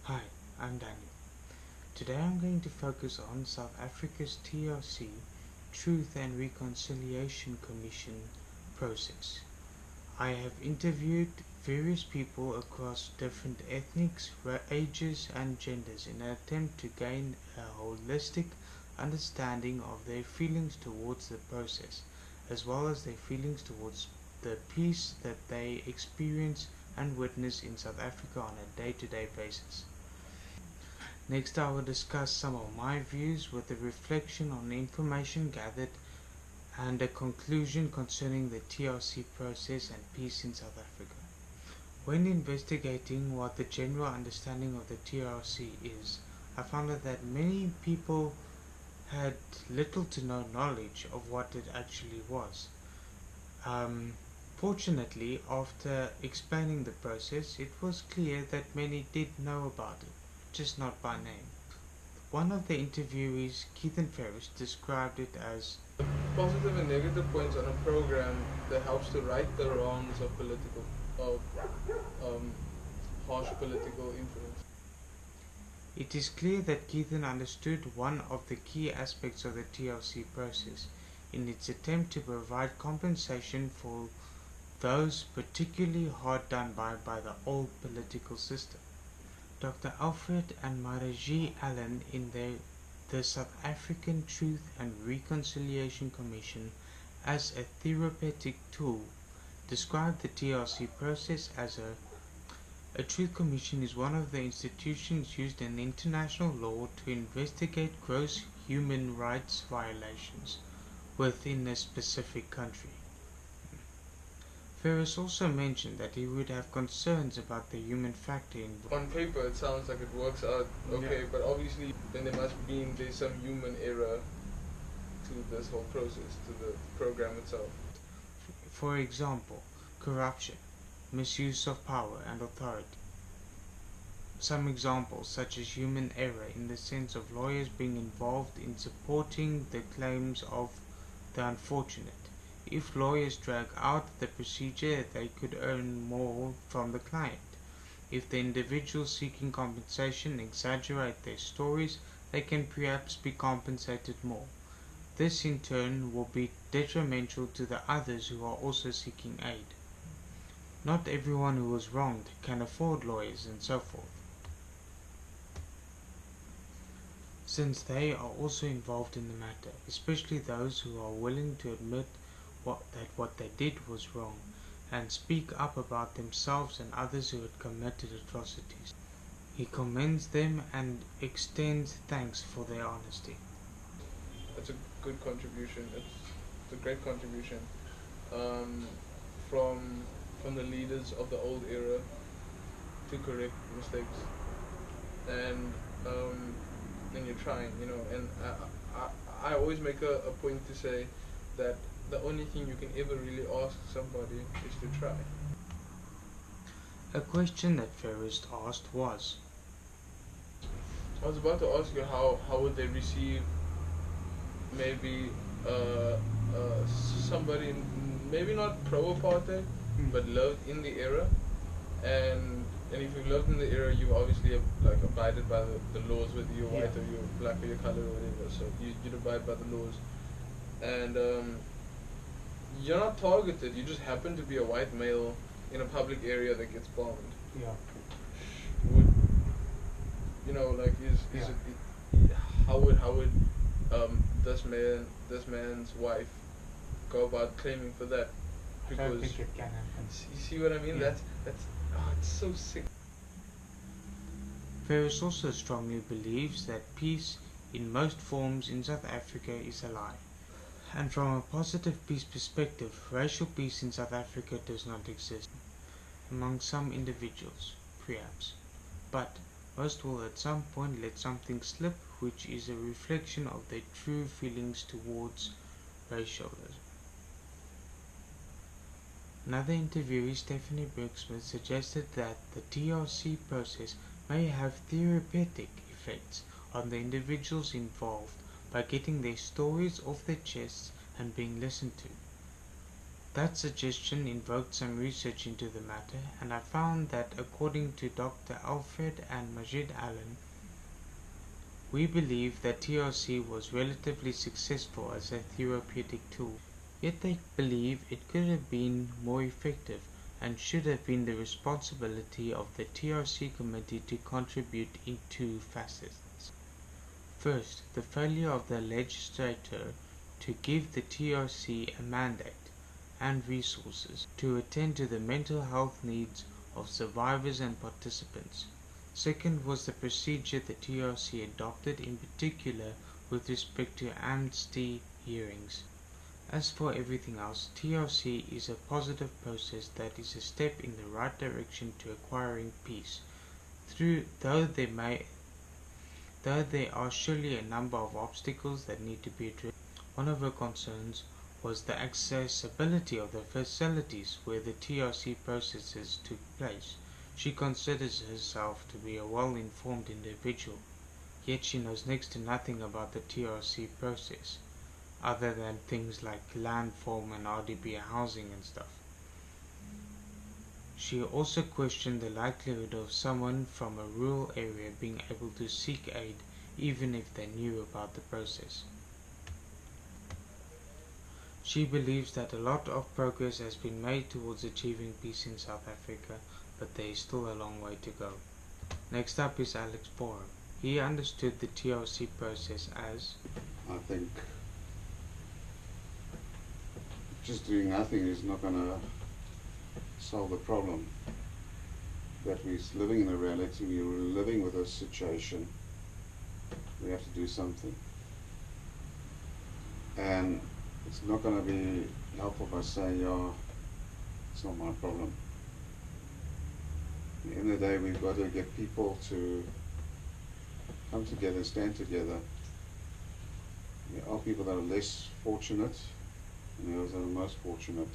Hi, I'm Daniel. Today I'm going to focus on South Africa's TRC, Truth and Reconciliation Commission process. I have interviewed various people across different ethnics, ages and genders in an attempt to gain a holistic understanding of their feelings towards the process, as well as their feelings towards the peace that they experience and witness in South Africa on a day-to-day basis. Next, I will discuss some of my views with a reflection on information gathered and a conclusion concerning the TRC process and peace in South Africa. When investigating what the general understanding of the TRC is, I found out that many people had little to no knowledge of what it actually was. Fortunately, after explaining the process, it was clear that many did know about it, just not by name. One of the interviewees, Keithan Ferris, described it as positive and negative points on a program that helps to right the wrongs of um, harsh political influence. it is clear that Keithan understood one of the key aspects of the TLC process in its attempt to provide compensation for those particularly hard done by the old political system. Dr. Alfred and Maraji Allen in the South African Truth and Reconciliation Commission as a therapeutic tool described the TRC process as a truth commission is one of the institutions used in international law to investigate gross human rights violations within a specific country. Ferris also mentioned that he would have concerns about the human factor involved. On paper, it sounds like it works out okay, but obviously, then there's some human error to this whole process, to the program itself. For example, corruption, misuse of power and authority. Some examples such as human error in the sense of lawyers being involved in supporting the claims of the unfortunate. If lawyers drag out the procedure, they could earn more from the client. If the individuals seeking compensation exaggerate their stories, they can perhaps be compensated more. This in turn will be detrimental to the others who are also seeking aid. Not everyone who was wronged can afford lawyers and so forth, since they are also involved in the matter, especially those who are willing to admit that what they did was wrong and speak up about themselves and others who had committed atrocities. He commends them and extends thanks for their honesty. That's a good contribution. It's a great contribution um, from the leaders of the old era to correct mistakes, and you're trying, And I always make a point to say that the only thing you can ever really ask somebody is to try. A question that Ferris asked was, I was about to ask you how would they receive maybe somebody maybe not pro-apartheid but lived in the era, and if you lived in the era, you obviously like abided by the laws, whether you're white or you're black or you're colored or whatever, so you'd abide by the laws, and you're not targeted, you just happen to be a white male in a public area that gets bombed. Would how would this man's wife go about claiming for that? I don't think it can happen. You see what I mean? That's it's so sick. Ferris also strongly believes that peace in most forms in South Africa is a lie. And from a positive peace perspective, racial peace in South Africa does not exist. Among some individuals, perhaps. But most will at some point let something slip which is a reflection of their true feelings towards racialism. Another interviewee, Stephanie Bergsmith, suggested that the TRC process may have therapeutic effects on the individuals involved by getting their stories off their chests and being listened to. That suggestion invoked some research into the matter, and I found that according to Dr. Alfred and Majid Allen, we believe that TRC was relatively successful as a therapeutic tool, yet they believe it could have been more effective and should have been the responsibility of the TRC committee to contribute in two facets. First, the failure of the legislature to give the TRC a mandate and resources to attend to the mental health needs of survivors and participants. Second was the procedure the TRC adopted, in particular with respect to amnesty hearings. As for everything else, TRC is a positive process that is a step in the right direction to acquiring peace, though there are surely a number of obstacles that need to be addressed. One of her concerns was the accessibility of the facilities where the TRC processes took place. She considers herself to be a well-informed individual, yet she knows next to nothing about the TRC process, other than things like landform and RDP housing and stuff. She also questioned the likelihood of someone from a rural area being able to seek aid even if they knew about the process. She believes that a lot of progress has been made towards achieving peace in South Africa, but there is still a long way to go. Next up is Alex Borum. He understood the TRC process as, I think just doing nothing is not going to solve the problem. That we're living in a reality, we're living with a situation, we have to do something. And it's not going to be helpful by saying, yeah, it's not my problem. At the end of the day, we've got to get people to come together, stand together. There are people that are less fortunate, and those are the most fortunate.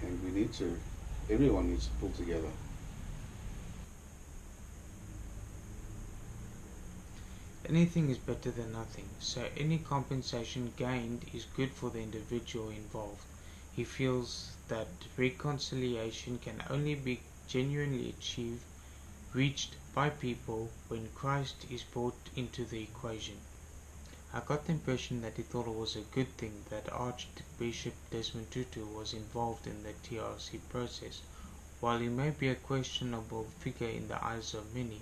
And we need to, everyone needs to pull together. anything is better than nothing, so any compensation gained is good for the individual involved. He feels that reconciliation can only be genuinely reached by people when Christ is brought into the equation. I got the impression that he thought it was a good thing that Archbishop Desmond Tutu was involved in the TRC process. While he may be a questionable figure in the eyes of many,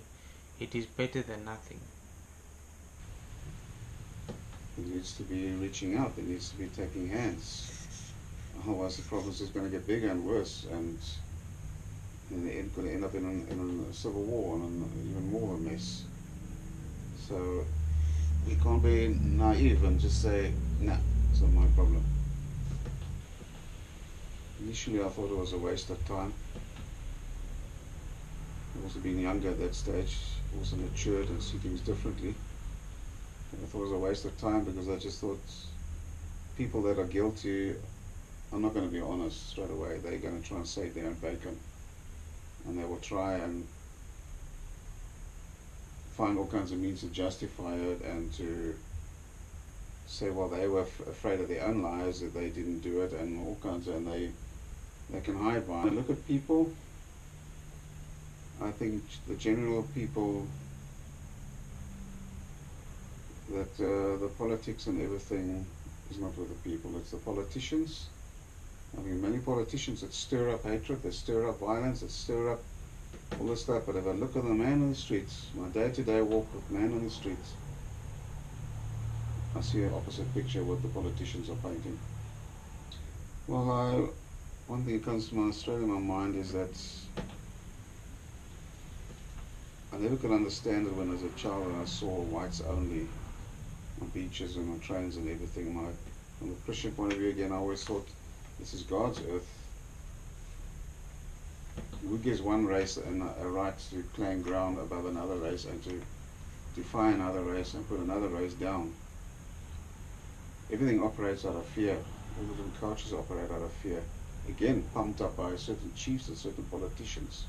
it is better than nothing. It needs to be reaching out, it needs to be taking hands. Otherwise the problem is just going to get bigger and worse, and in the end could end up in a civil war and even more of a mess. So we can't be naive and just say, nah, it's not my problem. Initially I thought it was a waste of time. Also being younger at that stage, also matured and see things differently. And I thought it was a waste of time because I just thought people that are guilty are not going to be honest straight away. They're going to try and save their own bacon. And they will try and find all kinds of means to justify it and to say, well, they were afraid of their own lives, that they didn't do it, and all kinds of, and they can hide behind. Look at people. I think the general people, that the politics and everything is not with the people, it's the politicians. I mean, many politicians that stir up hatred, that stir up violence, that stir up all this stuff, but if I look at the man on the streets, my day-to-day walk with man on the streets, I see an opposite picture of what the politicians are painting. Well, one thing that comes to my straight in my mind is that I never could understand it when as a child when I saw whites only on beaches and on trains and everything. From the Christian point of view again, I always thought this is God's earth. Who gives one race a right to claim ground above another race and to defy another race and put another race down? Everything operates out of fear. All the different cultures operate out of fear. Again, pumped up by certain chiefs and certain politicians.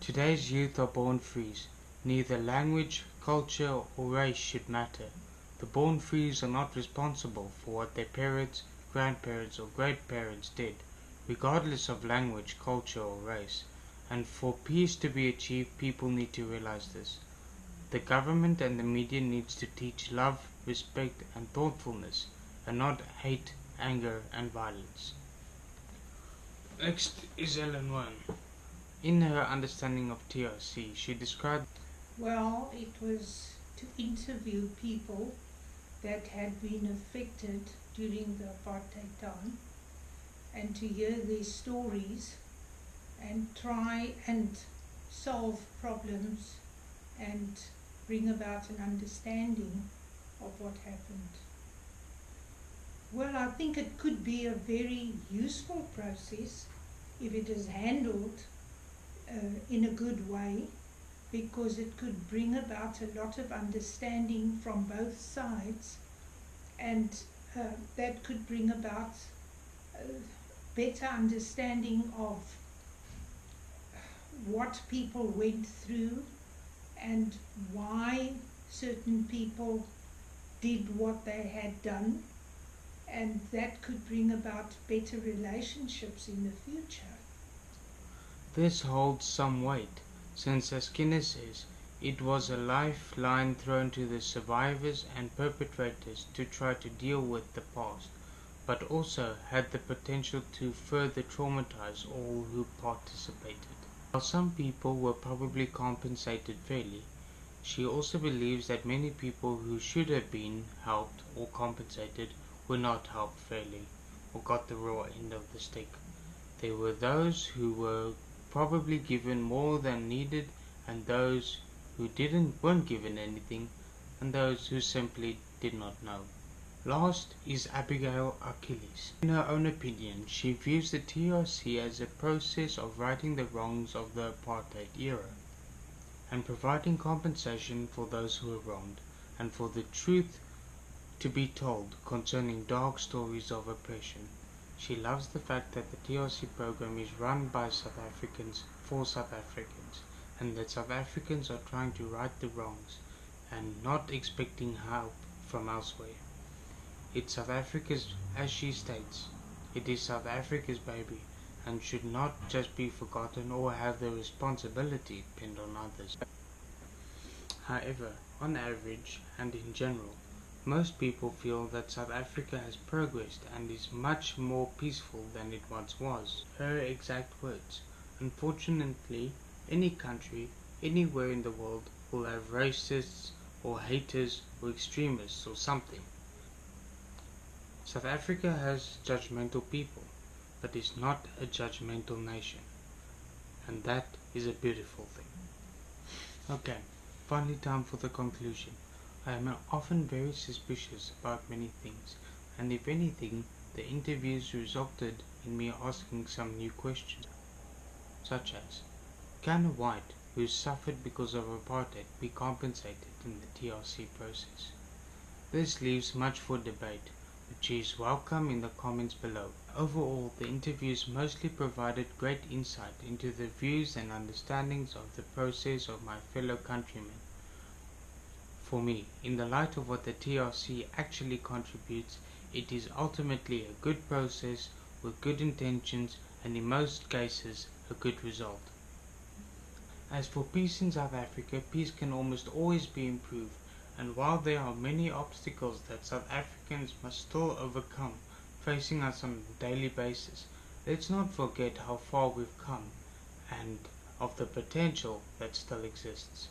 Today's youth are born frees. Neither language, culture, or race should matter. The born frees are not responsible for what their parents, grandparents or great-parents did, regardless of language, culture or race. And for peace to be achieved, people need to realize this. The government and the media needs to teach love, respect and thoughtfulness, and not hate, anger and violence. Next is Ellen Wan. In her understanding of TRC, she described, well, it was to interview people that had been affected during the apartheid time and to hear their stories and try and solve problems and bring about an understanding of what happened. Well, I think it could be a very useful process if it is handled in a good way, because it could bring about a lot of understanding from both sides, and that could bring about better understanding of what people went through and why certain people did what they had done, and that could bring about better relationships in the future. this holds some weight, since as Skinner says, it was a lifeline thrown to the survivors and perpetrators to try to deal with the past, but also had the potential to further traumatize all who participated. While some people were probably compensated fairly, she also believes that many people who should have been helped or compensated were not helped fairly or got the raw end of the stick. There were those who were probably given more than needed, and those who weren't given anything, and those who simply did not know. Last is Abigail Achilles. In her own opinion, she views the TRC as a process of righting the wrongs of the apartheid era and providing compensation for those who were wronged, and for the truth to be told concerning dark stories of oppression. She loves the fact that the TRC program is run by South Africans for South Africans, and that South Africans are trying to right the wrongs and not expecting help from elsewhere. It's South Africa's, as she states, it is South Africa's baby and should not just be forgotten or have the responsibility pinned on others. However, on average and in general, most people feel that South Africa has progressed and is much more peaceful than it once was. Her exact words. Unfortunately, any country, anywhere in the world, will have racists or haters or extremists or something. South Africa has judgmental people, but is not a judgmental nation. And that is a beautiful thing. Okay, finally time for the conclusion. I am often very suspicious about many things, and if anything, the interviews resulted in me asking some new questions, such as, can a white who suffered because of apartheid be compensated in the TRC process? This leaves much for debate, which is welcome in the comments below. Overall, the interviews mostly provided great insight into the views and understandings of the process of my fellow countrymen. For me, in the light of what the TRC actually contributes, it is ultimately a good process with good intentions and in most cases a good result. As for peace in South Africa, peace can almost always be improved, and while there are many obstacles that South Africans must still overcome facing us on a daily basis, let's not forget how far we've come and of the potential that still exists.